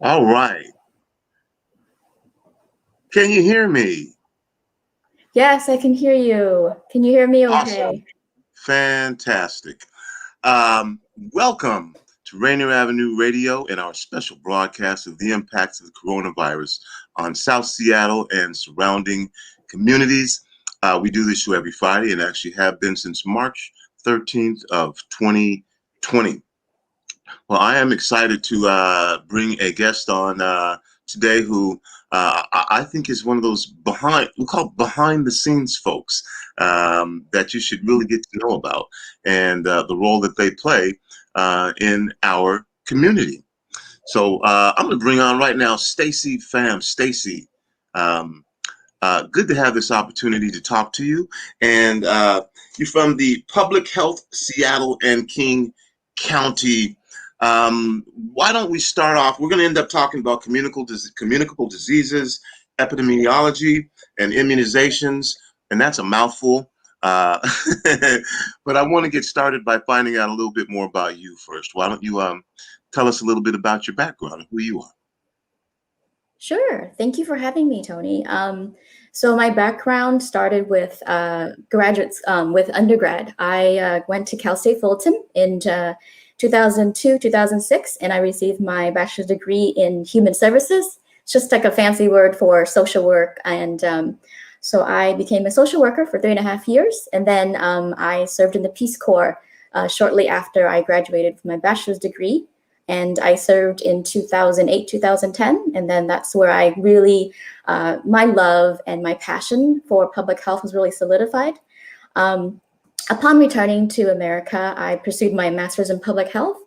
All right. Can you hear me? Yes, I can hear you. Can you hear me Awesome. okay? Fantastic. Welcome to Rainier Avenue Radio and our special broadcast of the impacts of the coronavirus on South Seattle and surrounding communities. We do this show every Friday and actually have been since March 13th of 2020. Well, I am excited to bring a guest on today who I think is one of those we call behind the scenes folks that you should really get to know about and the role that they play in our community. So I'm going to bring on right now Staci Pham. Staci, um, good to have this opportunity to talk to you. And you're from the Public Health Seattle and King County. Why don't we start off? We're going to end up talking about communicable diseases, epidemiology, and immunizations, and that's a mouthful. Uh, but I want to get started by finding out a little bit more about you first. Why don't you tell us a little bit about your background and who you are? Sure. Thank you for having me, Tony. So my background started with with undergrad. I went to Cal State Fullerton in 2002, 2006, and I received my bachelor's degree in human services. It's just like a fancy word for social work. And so I became a social worker for 3.5 years. And then I served in the Peace Corps shortly after I graduated with my bachelor's degree. And I served in 2008, 2010. And then that's where I really, my love and my passion for public health was really solidified. Upon returning to America, I pursued my master's in public health,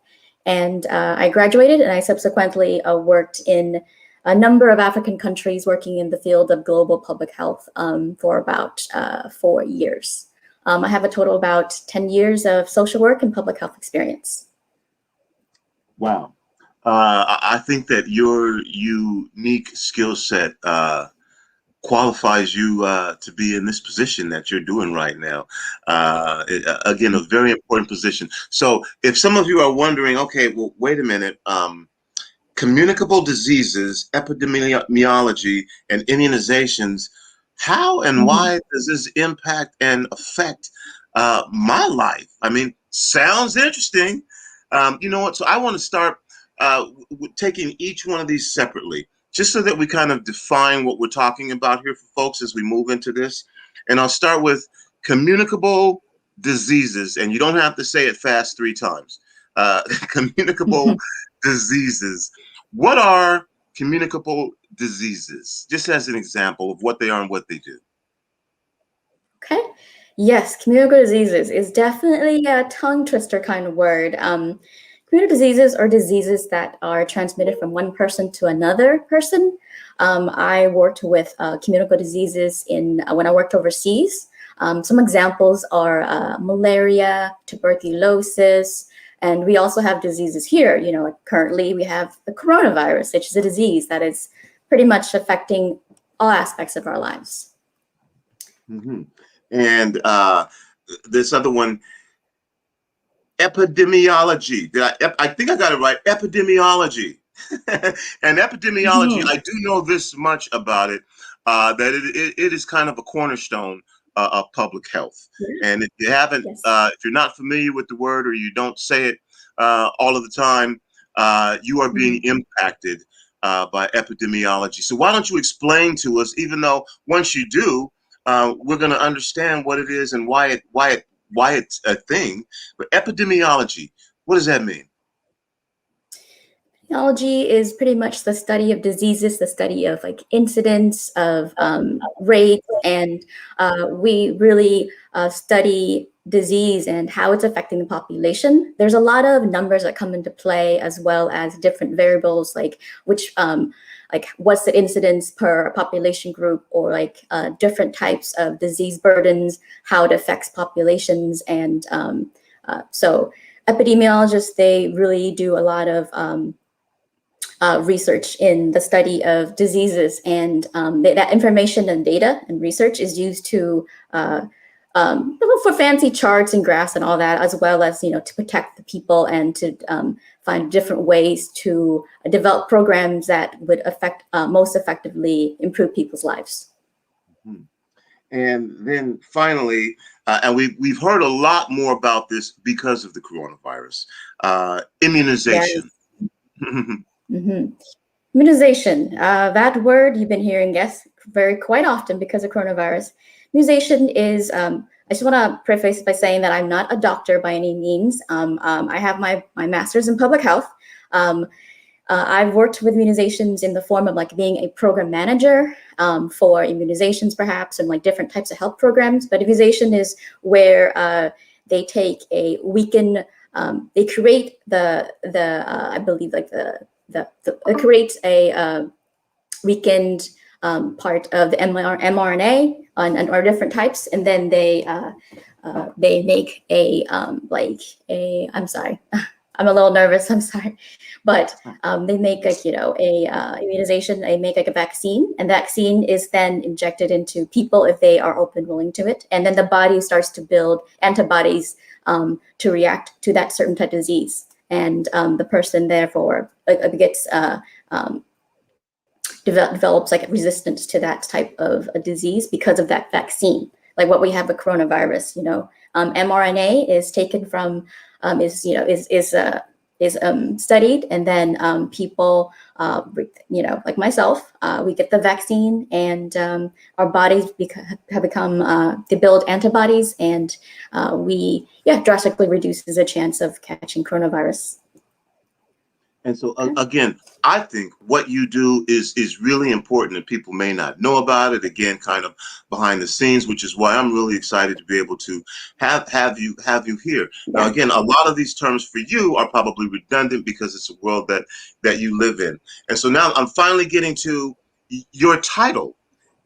and I graduated, and I subsequently worked in a number of African countries working in the field of global public health for about 4 years. I have a total of about 10 years of social work and public health experience. Wow. I think that your unique skill set qualifies you to be in this position that you're doing right now. Again, a very important position. So if some of you are wondering, okay, well, wait a minute, communicable diseases, epidemiology, and immunizations, how and why does this impact and affect my life? I mean, sounds interesting. You know what? So I want to start with taking each one of these separately, just so that we kind of define what we're talking about here for folks as we move into this. And I'll start with communicable diseases, and you don't have to say it fast 3 times. Communicable diseases. What are communicable diseases? Just as an example of what they are and what they do. Okay. Yes, communicable diseases is definitely a tongue twister kind of word. Communicable diseases are diseases that are transmitted from one person to another person. I worked with communicable diseases when I worked overseas. Some examples are malaria, tuberculosis, and we also have diseases here. You know, currently we have the coronavirus, which is a disease that is pretty much affecting all aspects of our lives. Mm-hmm. And this other one, epidemiology. I think I got it right. Epidemiology. And epidemiology, I do know this much about it, that it is kind of a cornerstone of public health. And if you haven't, if you're not familiar with the word or you don't say it all of the time, you are being impacted by epidemiology. So why don't you explain to us, even though once you do, we're going to understand what it is and why it's a thing. But epidemiology, what does that mean? Epidemiology is pretty much the study of diseases, the study of like incidence of rates, and we really study disease and how it's affecting the population. There's a lot of numbers that come into play, as well as different variables like which like what's the incidence per population group, or like different types of disease burdens, how it affects populations. And so epidemiologists, they really do a lot of research in the study of diseases, and that information and data and research is used to for fancy charts and graphs and all that, as well as, you know, to protect the people and to find different ways to develop programs that would most effectively improve people's lives. Mhm. And then finally, and we've heard a lot more about this because of the coronavirus, Yeah. immunization. Mm-hmm. Immunization, that word you've been hearing, yes, quite often because of coronavirus. Immunization is, I just want to preface by saying that I'm not a doctor by any means. I have my master's in public health. I've worked with immunizations in the form of like being a program manager for immunizations perhaps, and like different types of health programs. But immunization is where they take a weekend, they create I believe like it creates a weekend part of the mRNA or different types, and then they make I'm sorry, I'm a little nervous, I'm sorry, but they make like a immunization. They make like a vaccine, and vaccine is then injected into people if they are open willing to it, and then the body starts to build antibodies to react to that certain type of disease, and the person therefore gets develops like resistance to that type of a disease because of that vaccine. Like what we have with coronavirus, mRNA is taken from is studied, and then people like myself, we get the vaccine, and our bodies have become they build antibodies, and we drastically reduces the chance of catching coronavirus. And so again, I think what you do is really important, and people may not know about it. Again, kind of behind the scenes, which is why I'm really excited to be able to have you here. Now, again, a lot of these terms for you are probably redundant because it's a world that you live in. And so now I'm finally getting to your title,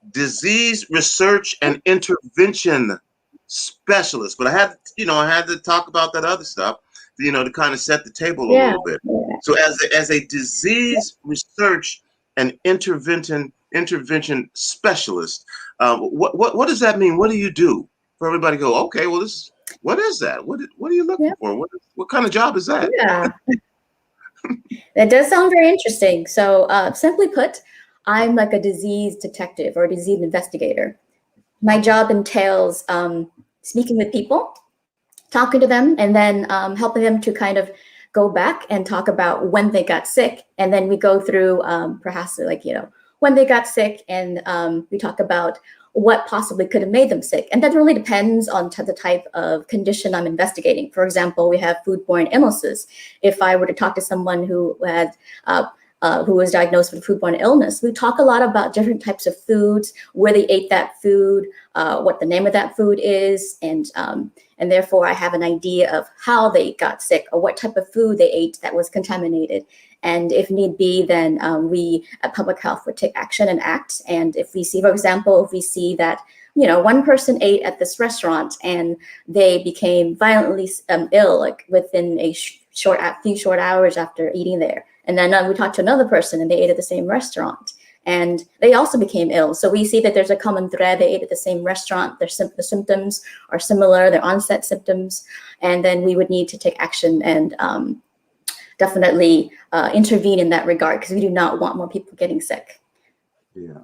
Disease Research and Intervention Specialist. But I had to talk about that other stuff, to kind of set the table a little bit. So as a disease research and intervention specialist, what does that mean? What do you do? For everybody to go, okay, well, what is that? What are you looking for? What kind of job is that? Yeah, that does sound very interesting. So simply put, I'm like a disease detective or a disease investigator. My job entails speaking with people, talking to them, and then helping them to kind of go back and talk about when they got sick. And then we go through perhaps when they got sick, and we talk about what possibly could have made them sick. And that really depends on the type of condition I'm investigating. For example, we have foodborne illnesses. If I were to talk to someone who had who was diagnosed with foodborne illness, we talk a lot about different types of foods, where they ate that food, what the name of that food is, and therefore I have an idea of how they got sick or what type of food they ate that was contaminated. And if need be, then we at Public Health would take action and act. And if we see, for example, if we see that one person ate at this restaurant and they became violently ill, like within a few short hours after eating there. And then we talked to another person and they ate at the same restaurant and they also became ill. So we see that there's a common thread. They ate at the same restaurant. The symptoms are similar, their onset symptoms. And then we would need to take action and definitely intervene in that regard, because we do not want more people getting sick. Yeah.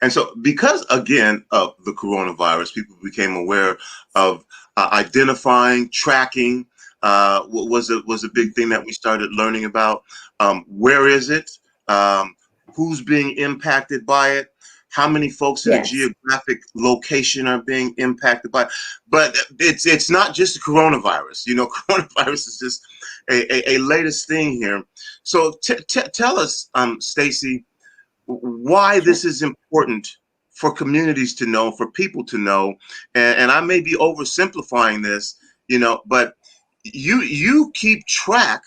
And so because, again, of the coronavirus, people became aware of identifying, tracking, was a big thing that we started learning about. Where is it? Who's being impacted by it? How many folks in a geographic location are being impacted by it? But it's not just the coronavirus. Coronavirus is just a latest thing here. So tell us, Staci, why this is important for communities to know, for people to know. And I may be oversimplifying this, but you keep track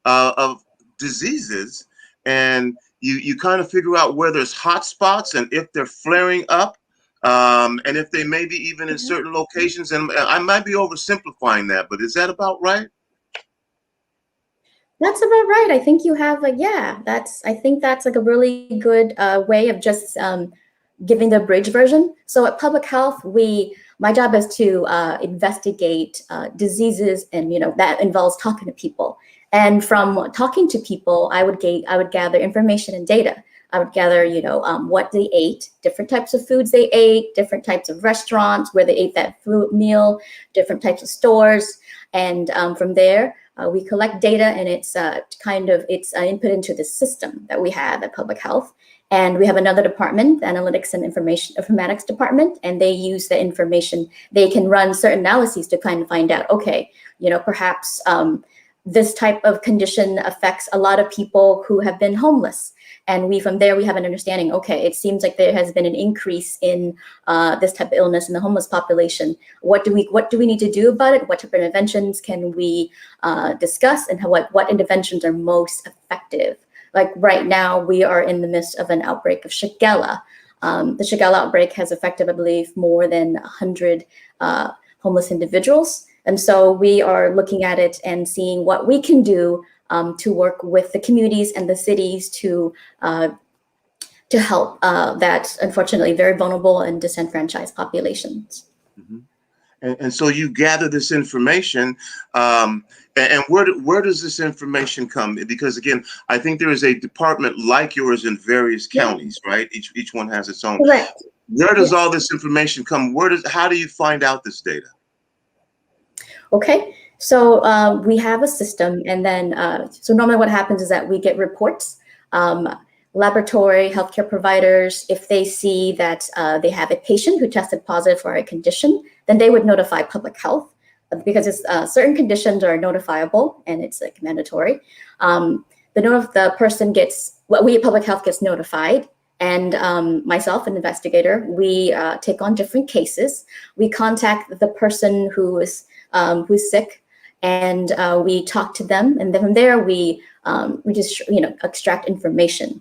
of diseases, and you kind of figure out where there's hot spots and if they're flaring up, and if they may be even in certain locations. And I might be oversimplifying that, but is that about right? That's about right. I think you have I think that's like a really good way of just giving the abridged version. So at Public Health, my job is to investigate diseases, and that involves talking to people. And from talking to people, I would gather information and data. I would gather, what they ate, different types of foods they ate, different types of restaurants where they ate that food meal, different types of stores. And from there, we collect data, and it's input into the system that we have at Public Health. And we have another department, the Analytics and Informatics department, and they use the information. They can run certain analyses to kind of find out, okay, perhaps this type of condition affects a lot of people who have been homeless. And from there, we have an understanding, okay, it seems like there has been an increase in this type of illness in the homeless population. What do we need to do about it? What type of interventions can we discuss, and what interventions are most effective? Like right now, we are in the midst of an outbreak of Shigella. The Shigella outbreak has affected, I believe, more than 100 homeless individuals. And so we are looking at it and seeing what we can do to work with the communities and the cities to help that unfortunately very vulnerable and disenfranchised populations. Mm-hmm. And so you gather this information, and where does this information come? Because again, I think there is a department like yours in various counties, right? Each one has its own. Correct. Where does all this information come? How do you find out this data? Okay, so we have a system, and then so normally what happens is that we get reports. Laboratory, healthcare providers, if they see that they have a patient who tested positive for a condition, then they would notify Public Health, because certain conditions are notifiable and it's like mandatory. The person we at Public Health gets notified, and myself, an investigator, we take on different cases. We contact the person who's sick, and we talk to them, and then from there we just extract information.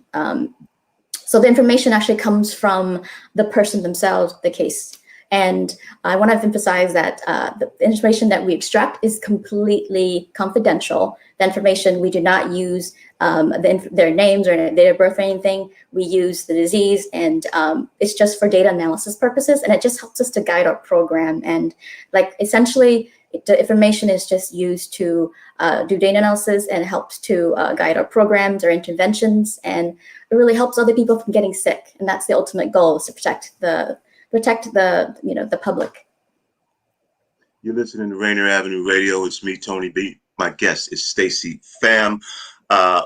So the information actually comes from the person themselves, the case. And I want to emphasize that the information that we extract is completely confidential. The information, we do not use their names or their date of birth or anything. We use the disease, and it's just for data analysis purposes, and it just helps us to guide our program. And essentially, the information is just used to do data analysis, and helps to guide our programs or interventions, and it really helps other people from getting sick. And that's the ultimate goal, is to protect the public. You're listening to Rainier Avenue Radio. It's me, Tony B. My guest is Staci Pham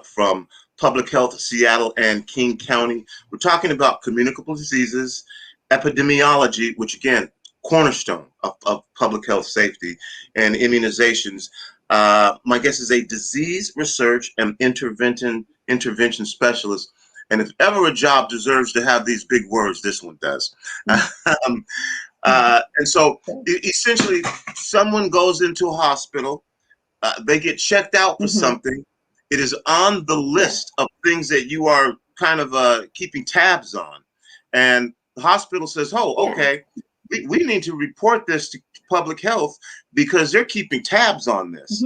from Public Health, Seattle and King County. We're talking about communicable diseases, epidemiology, which again, cornerstone of public health safety, and immunizations. My guest is a disease research and intervention specialist. And if ever a job deserves to have these big words, this one does. And so essentially, someone goes into a hospital, they get checked out for something. It is on the list of things that you are kind of keeping tabs on. And the hospital says, oh, okay, we need to report this to Public Health because they're keeping tabs on this.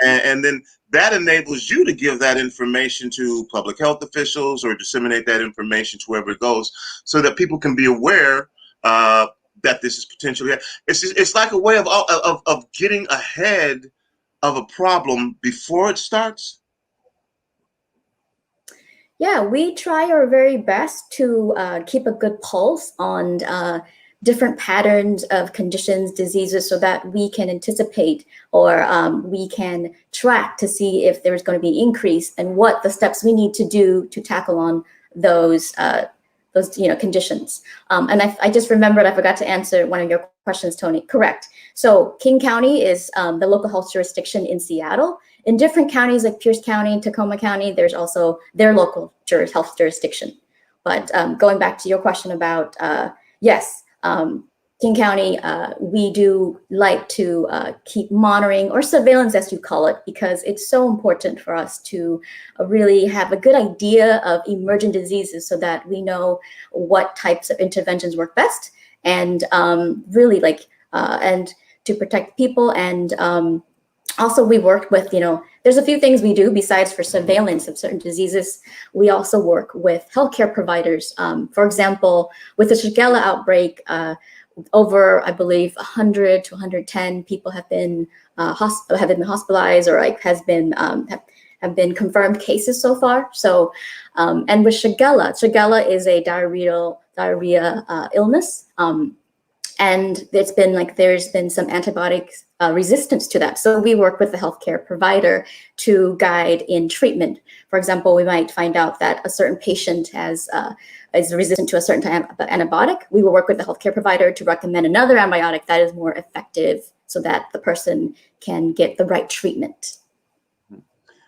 And then that enables you to give that information to public health officials or disseminate that information to wherever it goes, so that people can be aware that this is potentially. It's like a way of getting ahead of a problem before it starts. Yeah, we try our very best to keep a good pulse on different patterns of conditions, diseases, so that we can anticipate or we can track to see if there's going to be an increase and what the steps we need to do to tackle on those conditions. And I just remembered, I forgot to answer one of your questions, Tony. Correct. So King County is the local health jurisdiction in Seattle. In different counties like Pierce County, Tacoma County, there's also their local health jurisdiction. But going back to your question about, yes, King County, we do like to keep monitoring, or surveillance as you call it, because it's so important for us to really have a good idea of emergent diseases, so that we know what types of interventions work best, and really and to protect people. And also we work with, there's a few things we do besides for surveillance of certain diseases. We also work with healthcare providers. For example, with the Shigella outbreak, over, I believe, 100 to 110 people have been hospitalized, or like have been confirmed cases so far. So, and with Shigella is a diarrhea illness. And there's been some antibiotic resistance to that. So we work with the healthcare provider to guide in treatment. For example, we might find out that a certain patient is resistant to a certain antibiotic. We will work with the healthcare provider to recommend another antibiotic that is more effective so that the person can get the right treatment.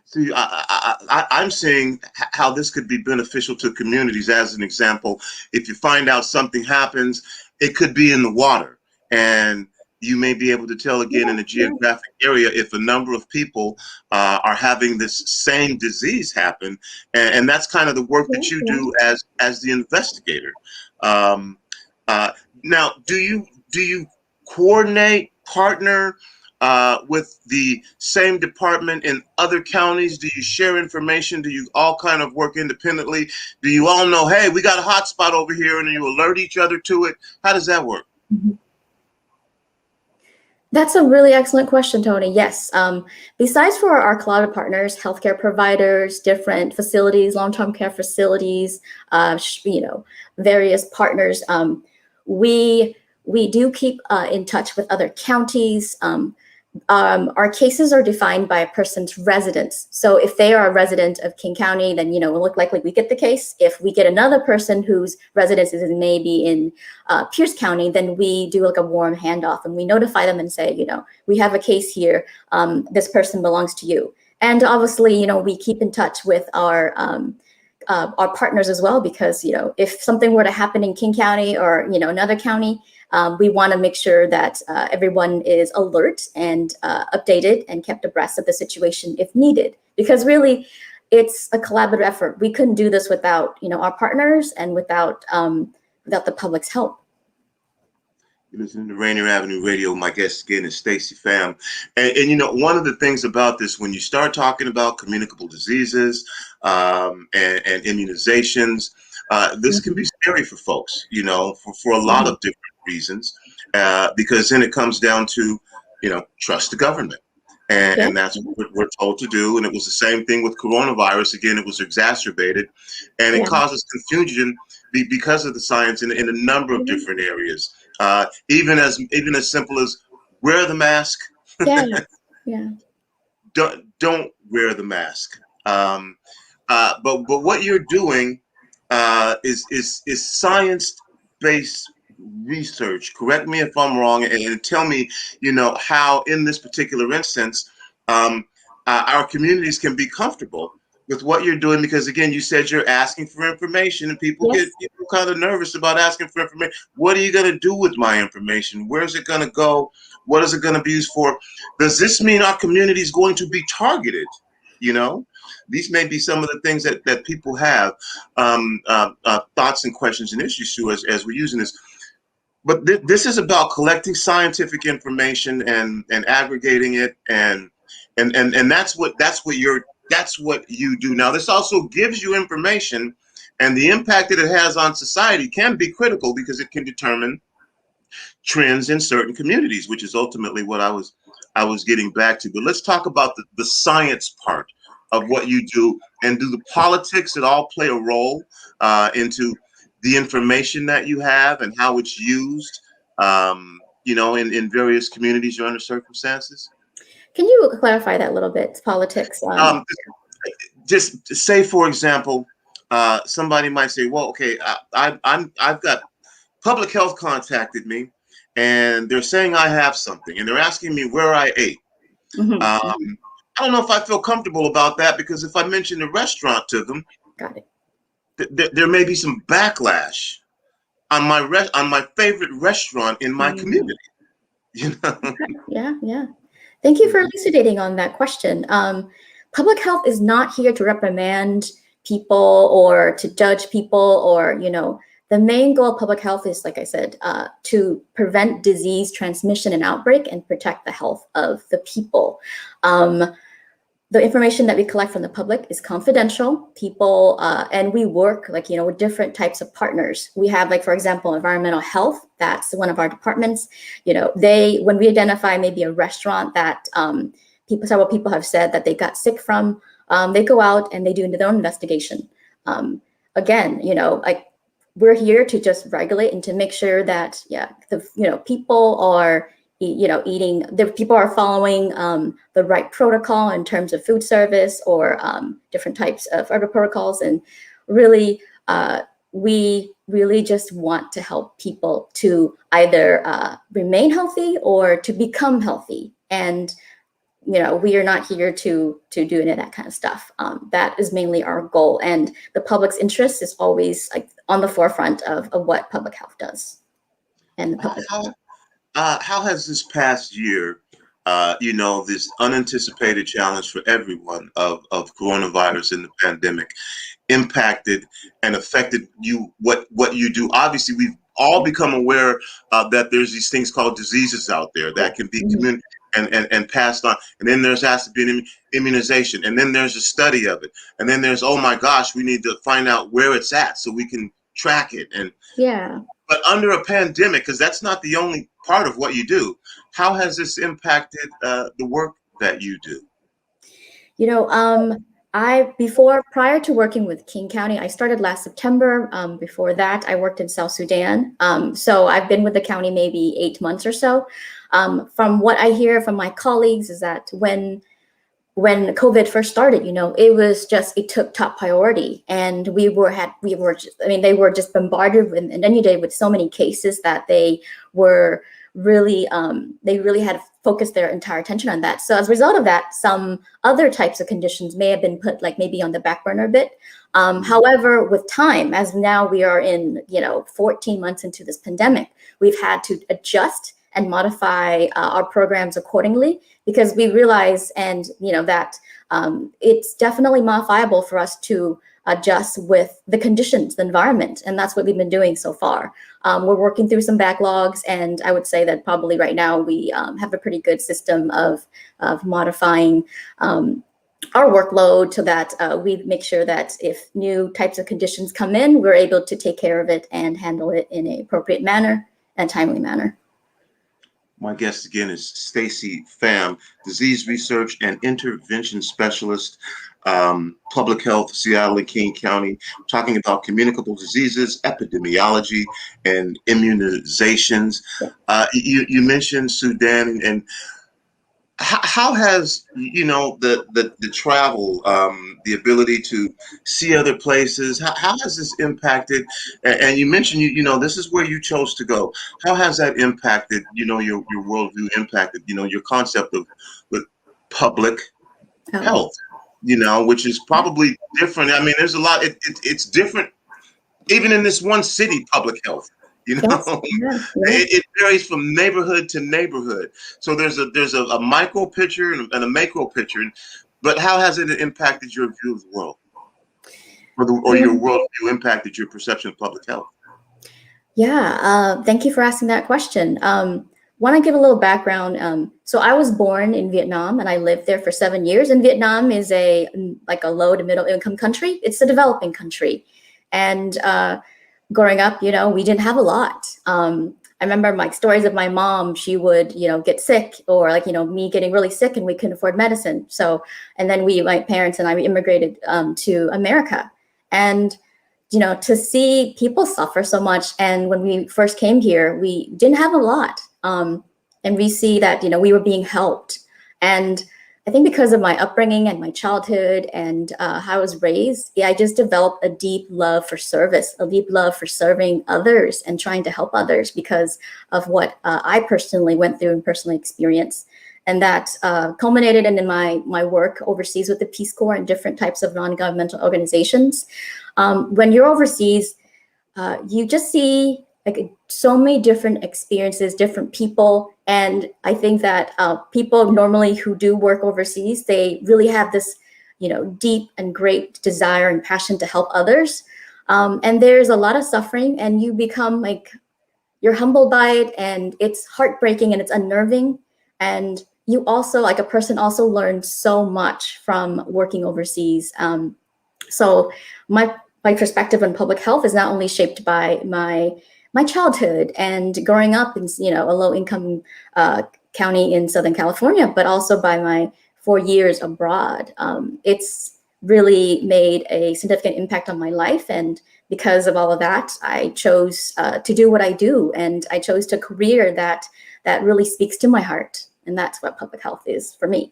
See, I'm seeing how this could be beneficial to communities. As an example, if you find out something happens, it could be in the water, and you may be able to tell again in a geographic area if a number of people are having this same disease happen, and that's kind of the work that you do as the investigator. Now, do you coordinate, partner with the same department in other counties? Do you share information? Do you all kind of work independently? Do you all know, hey, we got a hot spot over here, and you alert each other to it? How does that work? Mm-hmm. That's a really excellent question, Tony. Yes. Besides for our collaborative partners, healthcare providers, different facilities, long-term care facilities, various partners, we do keep in touch with other counties. Our cases are defined by a person's residence. So if they are a resident of King County, then, it will look likely we get the case. If we get another person whose residence is maybe in Pierce County, then we do like a warm handoff and we notify them and say, we have a case here. This person belongs to you. And obviously, we keep in touch with our partners as well, because, if something were to happen in King County or, another county, we want to make sure that everyone is alert and updated and kept abreast of the situation if needed. Because really, it's a collaborative effort. We couldn't do this without, our partners and without the public's help. You're listening to Rainier Avenue Radio. My guest again is Staci Pham. And one of the things about this, when you start talking about communicable diseases and immunizations, this can be scary for folks, for a lot of different reasons, because then it comes down to, trust the government. And that's what we're told to do. And it was the same thing with coronavirus. Again, it was exacerbated, and it causes confusion because of the science in a number of different areas. Even as simple as wear the mask. Don't wear the mask. But what you're doing is science-based research. Correct me if I'm wrong, and tell me, how in this particular instance, our communities can be comfortable with what you're doing, because again, you said you're asking for information, and people get kind of nervous about asking for information. What are you going to do with my information? Where's it going to go? What is it going to be used for? Does this mean our community is going to be targeted? These may be some of the things that people have thoughts and questions and issues to as we're using this. But this is about collecting scientific information and aggregating it, and that's what you do. Now, this also gives you information, and the impact that it has on society can be critical because it can determine trends in certain communities, which is ultimately what I was getting back to. But let's talk about the science part of what you do, and do the politics at all play a role into the information that you have and how it's used, in various communities or under circumstances? Can you clarify that a little bit? Politics. Just say, for example, somebody might say, "Well, okay, I've got public health contacted me, and they're saying I have something, and they're asking me where I ate." I don't know if I feel comfortable about that, because if I mention a restaurant to them, got it. There may be some backlash on my favorite restaurant in my community. Yeah. Thank you for elucidating on that question. Public health is not here to reprimand people or to judge people, or the main goal of public health is, like I said, to prevent disease transmission and outbreak and protect the health of the people. the information that we collect from the public is confidential. People, and we work like, with different types of partners. We have, like, for example, environmental health. That's one of our departments. When we identify maybe a restaurant that several people have said that they got sick from, they go out and they do their own investigation. Again, like, we're here to just regulate and to make sure that, people are people are following the right protocol in terms of food service or different types of other protocols. And really, we really just want to help people to either remain healthy or to become healthy. And we are not here to do any of that kind of stuff. That is mainly our goal, and the public's interest is always like on the forefront of what public health does. And the public. How has this past year, this unanticipated challenge for everyone of coronavirus and the pandemic impacted and affected you, what you do? Obviously, we've all become aware that there's these things called diseases out there that can be communicated and passed on. And then there's has to be an immunization. And then there's a study of it. And then there's, oh my gosh, we need to find out where it's at so we can track it. And but under a pandemic, because that's not the only part of what you do, how has this impacted the work that you do? Prior to working with King County, I started last September. Before that, I worked in South Sudan. So I've been with the county maybe 8 months or so. From what I hear from my colleagues is that when COVID first started, it took top priority, and they were just bombarded and inundated with so many cases that they were really had to focus their entire attention on that. So as a result of that, some other types of conditions may have been put like maybe on the back burner a bit. However, with time, as now we are in 14 months into this pandemic, we've had to adjust and modify our programs accordingly, because we realize that it's definitely modifiable for us to adjust with the conditions, the environment, and that's what we've been doing so far. We're working through some backlogs, and I would say that probably right now we have a pretty good system of modifying our workload so that we make sure that if new types of conditions come in, we're able to take care of it and handle it in an appropriate manner and timely manner. My guest again is Staci Pham, Disease Research and Intervention Specialist, Public Health, Seattle and King County, talking about communicable diseases, epidemiology, and immunizations. You mentioned Sudan, and how has the travel, the ability to see other places, how has this impacted? And you mentioned this is where you chose to go. How has that impacted your worldview, impacted your concept of public health? Which is probably different. I mean, there's a lot. It's different, even in this one city. Public health. It varies from neighborhood to neighborhood. So there's a micro picture and a macro picture. But how has it impacted your view of the world, or your worldview impacted your perception of public health? Yeah, thank you for asking that question. Want to give a little background. So I was born in Vietnam, and I lived there for 7 years. And Vietnam is a low to middle income country. It's a developing country, and growing up, we didn't have a lot. I remember my stories of my mom. She would, get sick, or me getting really sick, and we couldn't afford medicine. So, and then my parents and I, we immigrated to America, and to see people suffer so much. And when we first came here, we didn't have a lot, and we see that we were being helped. And I think because of my upbringing and my childhood and how I was raised, I just developed a deep love for service, a deep love for serving others and trying to help others because of what I personally went through and personally experienced. And that culminated in my work overseas with the Peace Corps and different types of non-governmental organizations. When you're overseas, you just see so many different experiences, different people. And I think that people normally who do work overseas, they really have this, deep and great desire and passion to help others. And there's a lot of suffering, and you become you're humbled by it, and it's heartbreaking and it's unnerving. And you also, like a person also learns so much from working overseas. So my perspective on public health is not only shaped by my childhood and growing up in, you know, a low income county in Southern California, but also by my 4 years abroad. It's really made a significant impact on my life, and because of all of that, I chose to do what I do, and I chose a career that really speaks to my heart, and that's what public health is for me.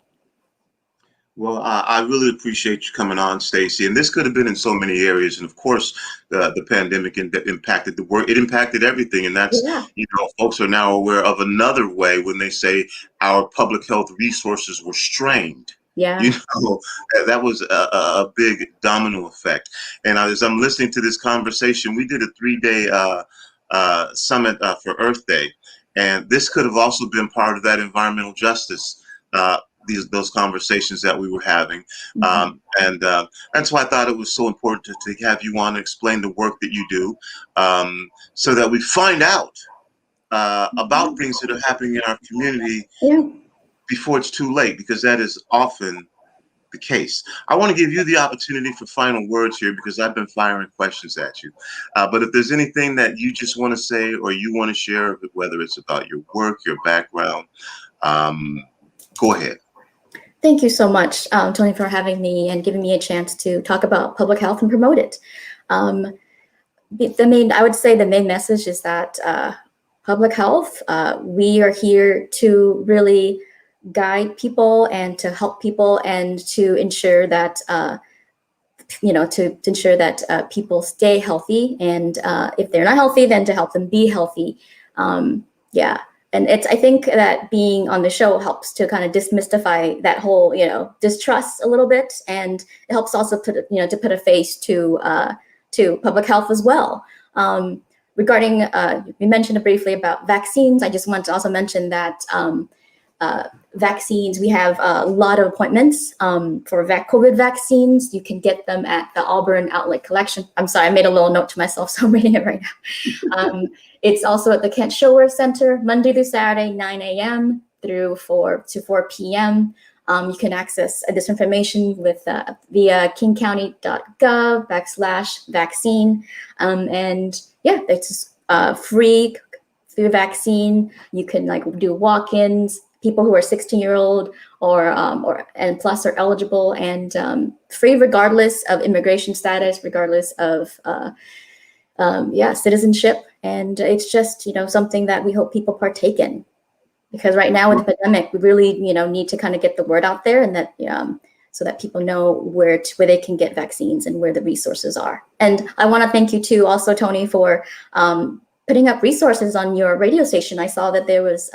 Well, I really appreciate you coming on, Staci. And this could have been in so many areas. And of course, the pandemic impacted the work. It impacted everything. And that's, Yeah, you know, folks are now aware of another way when they say our public health resources were strained. You yeah. know, that was a big domino effect. And as I'm listening to this conversation, we did a 3-day summit for Earth Day. And this could have also been part of that environmental justice. Those conversations that we were having. Mhm. And that's why I thought it was so important to have you on and explain the work that you do, so that we find out about things that are happening in our community Yeah. before it's too late, because that is often the case. I want to give you the opportunity for final words here, because I've been firing questions at you. But if there's anything that you just want to say or you want to share, whether it's about your work, your background, go ahead. Thank you so much, Tony, for having me and giving me a chance to talk about public health and promote it. Um, I would say the main message is that public health, we are here to really guide people and to help people and to ensure that, to ensure that people stay healthy. And if they're not healthy, then to help them be healthy. Yeah. And I think that being on the show helps to kind of demystify that whole, distrust a little bit, and it helps also to put a face to public health as well. Regarding, we mentioned briefly about vaccines. I just want to also mention that vaccines, we have a lot of appointments for COVID vaccines. You can get them at the Auburn Outlet Collection. I'm sorry, I made a little note to myself, so I'm reading it right now. It's also at the Kent Showworth Center, Monday through Saturday, 9 a.m. through 4 p.m. You can access this information via kingcounty.gov/vaccine. And yeah, it's free through vaccine. You can do walk-ins. People who are 16-year-old and plus are eligible, and free regardless of immigration status, regardless of citizenship. And it's just something that we hope people partake in, because right now with the pandemic, we really need to kind of get the word out there, and that so that people know where they can get vaccines and where the resources are. And I want to thank you too, also Tony, for putting up resources on your radio station. I saw that there was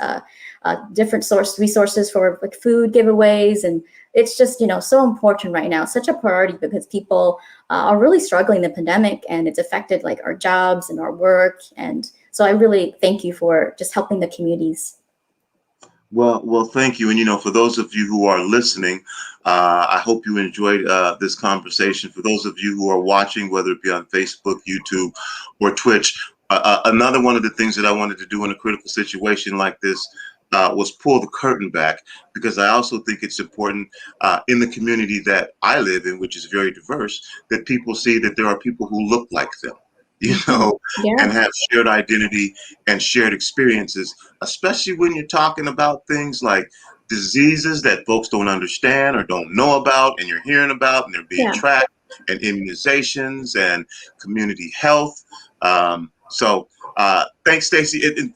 different resources for food giveaways, and it's just so important right now, such a priority, because people are really struggling in the pandemic, and it's affected our jobs and our work. And so I really thank you for just helping the communities. Well, thank you. And for those of you who are listening, I hope you enjoyed this conversation. For those of you who are watching, whether it be on Facebook, YouTube, or Twitch, another one of the things that I wanted to do in a critical situation like this was pull the curtain back, because I also think it's important in the community that I live in, which is very diverse, that people see that there are people who look like them, Yeah. and have shared identity and shared experiences, especially when you're talking about things like diseases that folks don't understand or don't know about, and you're hearing about, and they're being tracked, and immunizations and community health. So thanks, Staci.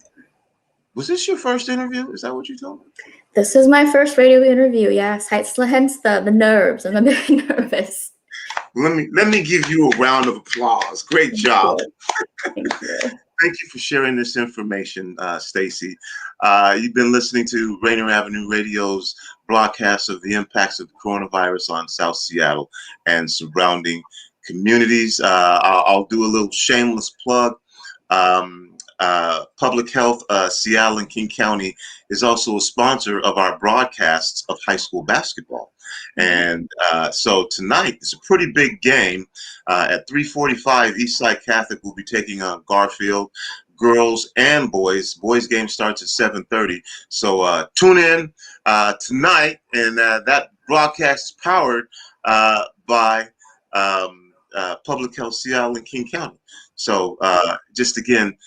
Was this your first interview? Is that what you told me? This is my first radio interview. Yes, hence the nerves. I'm a bit nervous. Let me give you a round of applause. Great job. Thank you. Thank you for sharing this information, Staci. You've been listening to Rainier Avenue Radio's broadcast of the impacts of the coronavirus on South Seattle and surrounding communities. I'll do a little shameless plug. Public Health Seattle and King County is also a sponsor of our broadcasts of high school basketball. And so tonight it's a pretty big game. At 3:45, Eastside Catholic will be taking on Garfield. girls and boys. Boys game starts at 7:30. So tune in tonight, and that broadcast is powered by Public Health Seattle and King County. So just again,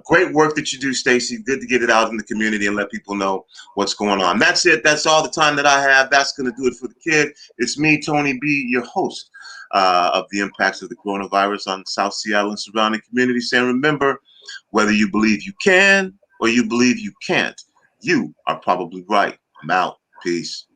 great work that you do, Staci. Good to get it out in the community and let people know what's going on. That's it. That's all the time that I have. That's going to do it for the kid. It's me, Tony B., your host of the impacts of the coronavirus on South Seattle and surrounding communities. And remember, whether you believe you can or you believe you can't, you are probably right. I'm out. Peace.